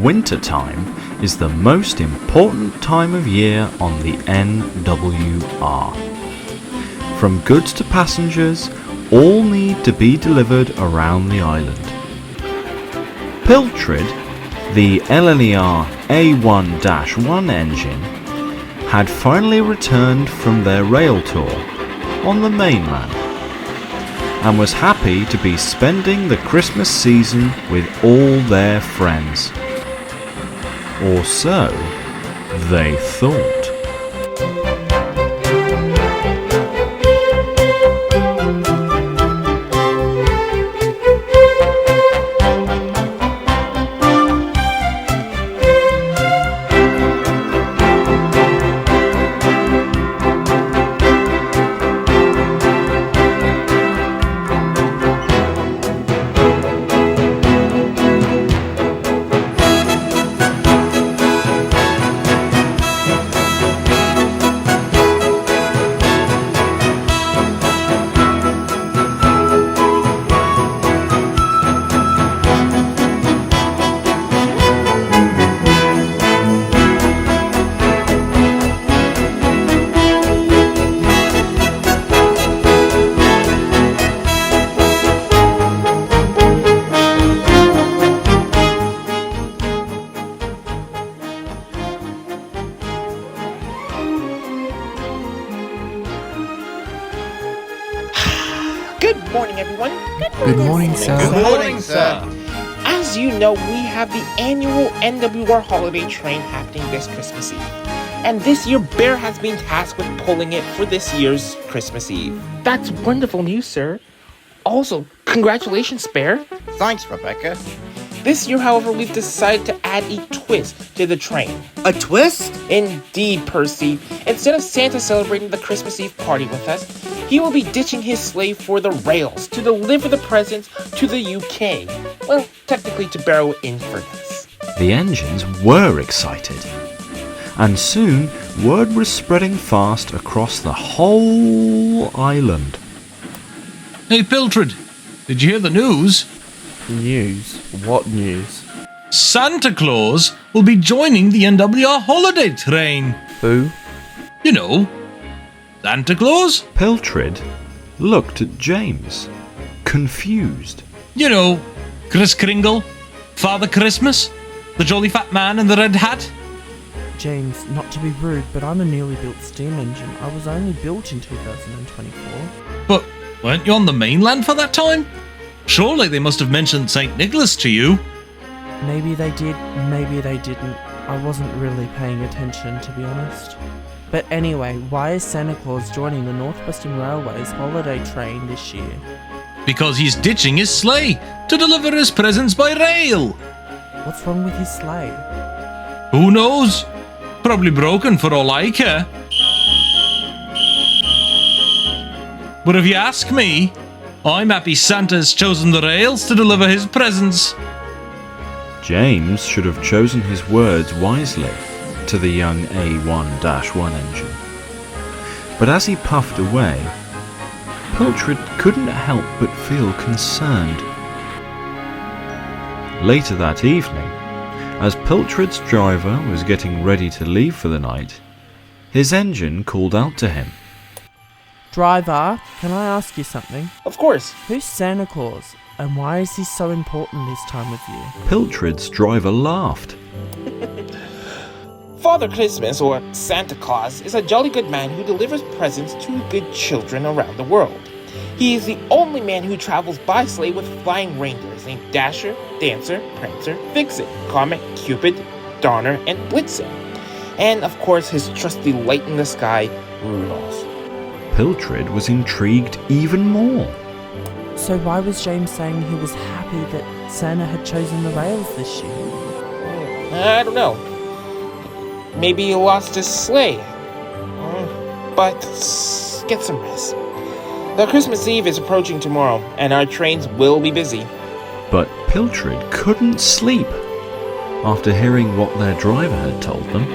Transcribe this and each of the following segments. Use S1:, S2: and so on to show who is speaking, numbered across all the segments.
S1: winter time is the most important time of year on the NWR. From goods to passengers, all need to be delivered around the island. Piltrid, the LLER A1-1 engine, had finally returned from their rail tour on the mainland and was happy to be spending the Christmas season with all their friends. Or so they thought.
S2: Good morning, everyone.
S3: Good morning, sir.
S4: Good morning, sir.
S2: As you know, we have the annual NWR holiday train happening this Christmas Eve. And this year, Bear has been tasked with pulling it for this year's Christmas Eve. That's wonderful news, sir. Also, congratulations, Bear.
S4: Thanks, Rebecca.
S2: This year, however, we've decided to add a twist to the train.
S4: A twist?
S2: Indeed, Percy. Instead of Santa celebrating the Christmas Eve party with us, he will be ditching his sleigh for the rails to deliver the presents to the UK. Well, technically to borrow Inverness.
S1: The engines were excited, and soon word was spreading fast across the whole island.
S3: Hey, Piltrid, did you hear the news?
S5: News? What news?
S3: Santa Claus will be joining the NWR holiday train.
S5: Who?
S3: You know, Santa Claus.
S1: Piltrid looked at James, confused.
S3: You know, Kris Kringle, Father Christmas, the jolly fat man in the red hat.
S5: James, not to be rude, but I'm a newly built steam engine. I was only built in 2024.
S3: But weren't you on the mainland for that time? Surely they must have mentioned St. Nicholas to you.
S5: Maybe they did, maybe they didn't. I wasn't really paying attention, to be honest. But anyway, why is Santa Claus joining the Northwestern Railway's holiday train this year?
S3: Because he's ditching his sleigh to deliver his presents by rail.
S5: What's wrong with his sleigh?
S3: Who knows? Probably broken for all I care. But if you ask me, I'm happy Santa's chosen the rails to deliver his presents.
S1: James should have chosen his words wisely to the young A1-1 engine. But as he puffed away, Piltrid couldn't help but feel concerned. Later that evening, as Piltrid's driver was getting ready to leave for the night, his engine called out to him.
S5: Driver, can I ask you something?
S2: Of course.
S5: Who's Santa Claus, and why is he so important this time of year?
S1: Piltrid's driver laughed.
S2: Father Christmas, or Santa Claus, is a jolly good man who delivers presents to good children around the world. He is the only man who travels by sleigh with flying reindeers named Dasher, Dancer, Prancer, Vixen, Comet, Cupid, Donner, and Blitzen. And, of course, his trusty light in the sky, Rudolph.
S1: Piltrid was intrigued even more.
S5: So why was James saying he was happy that Santa had chosen the rails this year?
S2: I don't know. Maybe he lost his sleigh. But get some rest. The Christmas Eve is approaching tomorrow, and our trains will be busy.
S1: But Piltrid couldn't sleep after hearing what their driver had told them.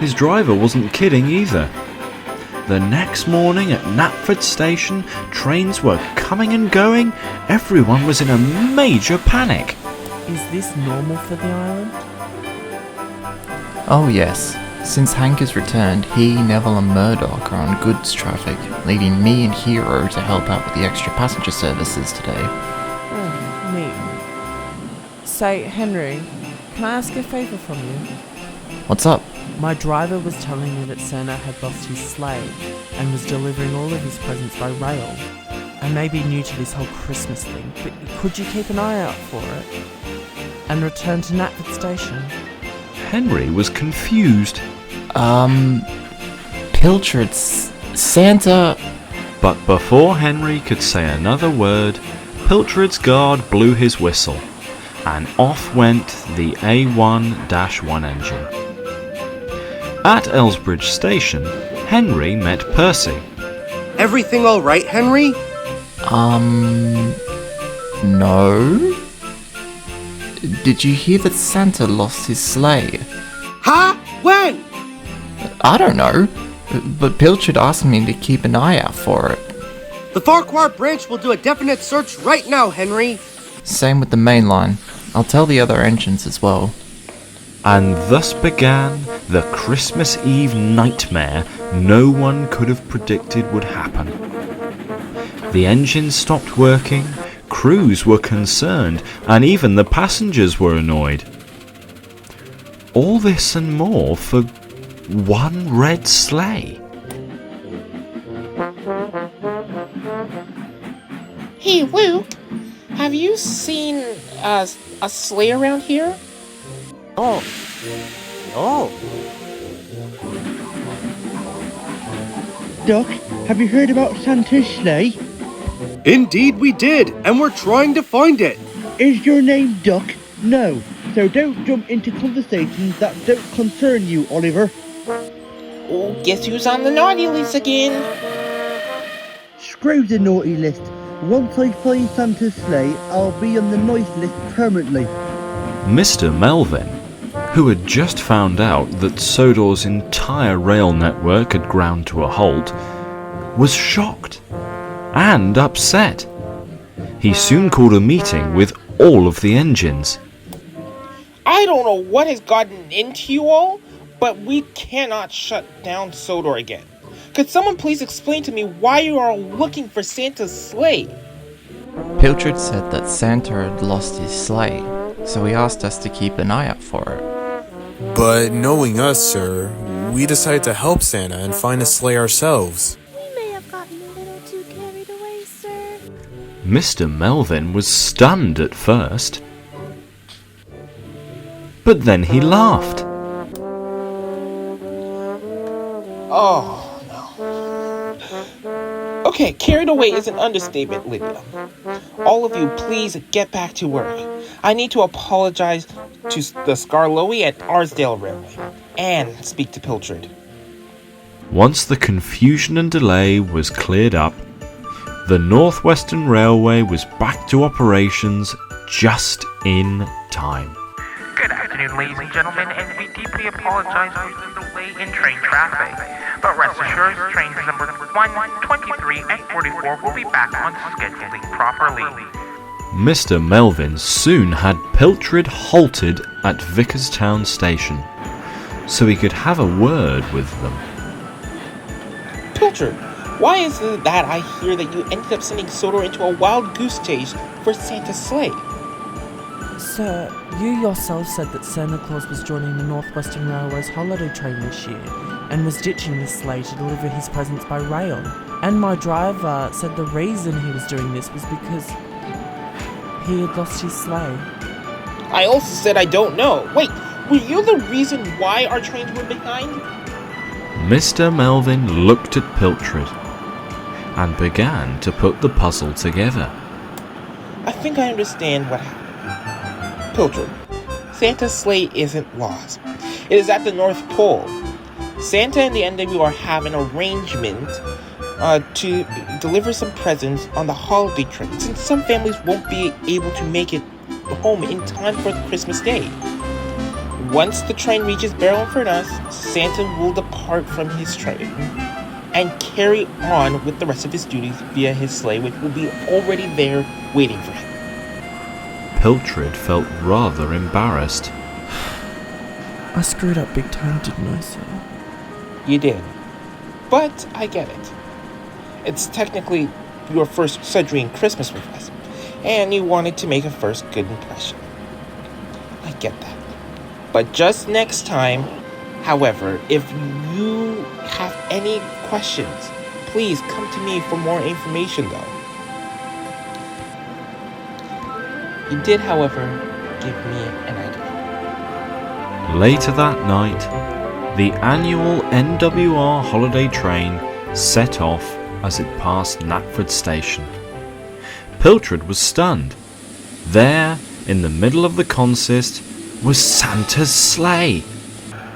S1: His driver wasn't kidding either. The next morning at Knapford Station, trains were coming and going. Everyone was in a major panic.
S5: is this normal for the island?
S6: Oh yes. Since Hank has returned, he, Neville and Murdoch are on goods traffic, leaving me and Hero to help out with the extra passenger services today.
S5: Neat. Say, Henry, can I ask a favour from you?
S6: What's up?
S5: My driver was telling me that Santa had lost his sleigh and was delivering all of his presents by rail. I may be new to this whole Christmas thing, but could you keep an eye out for it? And return to Knapford Station?
S1: Henry was confused.
S6: Piltrid, Santa...
S1: But before Henry could say another word, Piltrid's guard blew his whistle, and off went the A1-1 engine. At Elsbridge Station, Henry met Percy.
S4: Everything all right, Henry?
S6: No? Did you hear that Santa lost his sleigh?
S4: Huh? When?
S6: I don't know, but Piltrid asked me to keep an eye out for it.
S4: The Farquhar branch will do a definite search right now, Henry.
S6: Same with the main line. I'll tell the other engines as well.
S1: And thus began the Christmas Eve nightmare no one could have predicted would happen. The engines stopped working, crews were concerned, and even the passengers were annoyed. All this and more for one red sleigh.
S2: Hey, Luke, have you seen a sleigh around here?
S4: Oh. Oh.
S7: Duck, have you heard about Santa's sleigh?
S4: Indeed we did, and we're trying to find it.
S7: Is your name Duck? No, so don't jump into conversations that don't concern you, Oliver.
S2: Oh, guess who's on the naughty list again?
S7: Screw the naughty list. Once I find Santa's sleigh, I'll be on the nice list permanently.
S1: Mr. Melvin, who had just found out that Sodor's entire rail network had ground to a halt, was shocked and upset. He soon called a meeting with all of the engines.
S2: I don't know what has gotten into you all, but we cannot shut down Sodor again. Could someone please explain to me why you are looking for Santa's sleigh?
S6: Piltrid said that Santa had lost his sleigh, so he asked us to keep an eye out for it.
S8: But knowing us, sir, we decided to help Santa and find a sleigh ourselves.
S9: We may have gotten a little too carried away, sir.
S1: Mr. Melvin was stunned at first, but then he laughed.
S2: Oh, no. Okay, carried away is an understatement, Lydia. All of you, please get back to work. I need to apologize to the Skarloey at Arsdale Railway and speak to Piltrid.
S1: Once the confusion and delay was cleared up, the Northwestern Railway was back to operations just in time.
S10: Good afternoon, ladies and gentlemen, and we deeply apologize for the delay in train traffic. But rest assured, trains number 1, 23, and 44 will be back on scheduling properly.
S1: Mr. Melvin soon had Piltrid halted at Vickerstown Station, so he could have a word with them.
S2: Piltrid, why is it that I hear that you ended up sending Sodor into a wild goose chase for Santa's sleigh?
S5: Sir, you yourself said that Santa Claus was joining the Northwestern Railway's holiday train this year and was ditching the sleigh to deliver his presents by rail. And my driver said the reason he was doing this was because he had lost his sleigh.
S2: I also said I don't know. Wait, were you the reason why our trains were behind?
S1: Mr. Melvin looked at Piltrid and began to put the puzzle together.
S2: I think I understand what happened. Piltrid, Santa's sleigh isn't lost. It is at the North Pole. Santa and the NWR have an arrangement to deliver some presents on the holiday train, since some families won't be able to make it home in time for the Christmas day. Once the train reaches Barrowford, Santa will depart from his train and carry on with the rest of his duties via his sleigh, which will be already there waiting for him.
S1: Piltrid felt rather embarrassed.
S5: I screwed up big time, didn't I, sir?
S2: You did. But I get it. It's technically your first Sudrian Christmas with us, and you wanted to make a first good impression. I get that. But just next time, however, if you have any questions, please come to me for more information, though. He did, however, give me an idea.
S1: Later that night, the annual NWR holiday train set off as it passed Knapford Station. Piltrid was stunned. There, in the middle of the consist, was Santa's sleigh.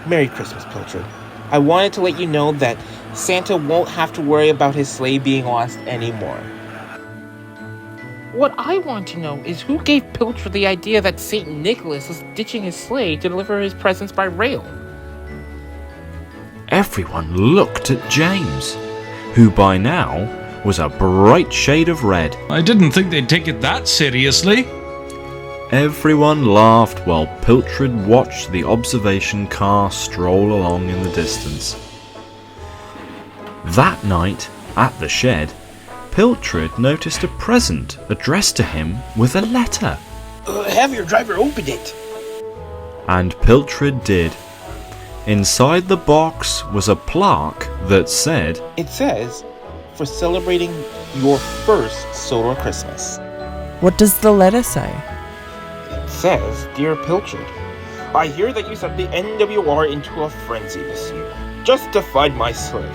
S2: Merry Christmas, Piltrid. I wanted to let you know that Santa won't have to worry about his sleigh being lost anymore. What I want to know is who gave Piltrid the idea that St. Nicholas was ditching his sleigh to deliver his presents by rail?
S1: Everyone looked at James, who by now was a bright shade of red.
S3: I didn't think they'd take it that seriously.
S1: Everyone laughed while Piltrid watched the observation car stroll along in the distance. That night, at the shed, Piltrid noticed a present addressed to him with a letter.
S2: Have your driver open it.
S1: And Piltrid did. Inside the box was a plaque that said,
S2: It says, for celebrating your first solar Christmas.
S5: What does the letter say?
S2: It says, Dear Piltrid, I hear that you sent the NWR into a frenzy this year, just to find my sleigh.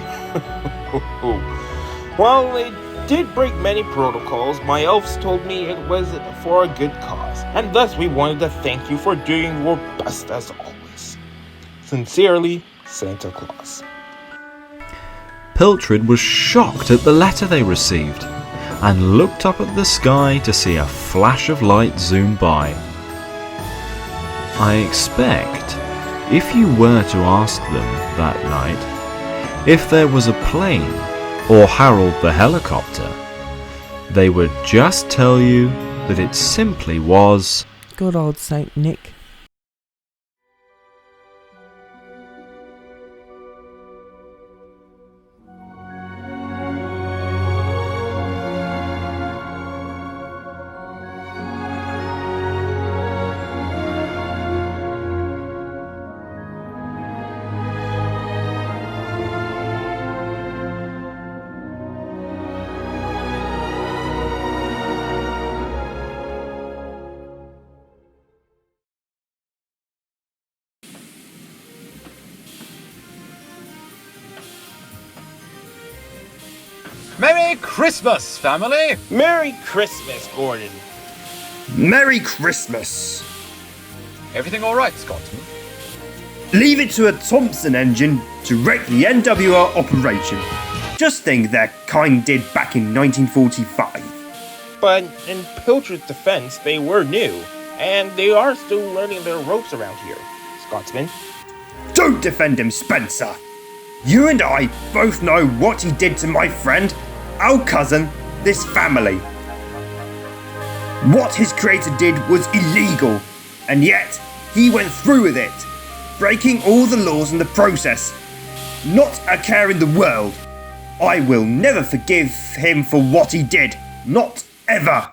S2: Well, it did break many protocols. My elves told me it was for a good cause, and thus we wanted to thank you for doing your best as always. Sincerely, Santa Claus.
S1: Piltrid was shocked at the letter they received and looked up at the sky to see a flash of light zoom by. I expect, if you were to ask them that night if there was a plane or Harold the helicopter, they would just tell you that it simply was
S5: Good old Saint Nick.
S11: Merry Christmas, family!
S2: Merry Christmas, Gordon.
S12: Merry Christmas!
S11: Everything alright, Scotsman?
S12: Leave it to a Thompson engine to wreck the NWR operation. Just think their kind did back in 1945.
S2: But in Piltrid's defense, they were new, and they are still learning their ropes around here, Scotsman.
S12: Don't defend him, Spencer! You and I both know what he did to my friend, our cousin, this family. What his creator did was illegal, and yet he went through with it, breaking all the laws in the process. Not a care in the world. I will never forgive him for what he did. Not ever.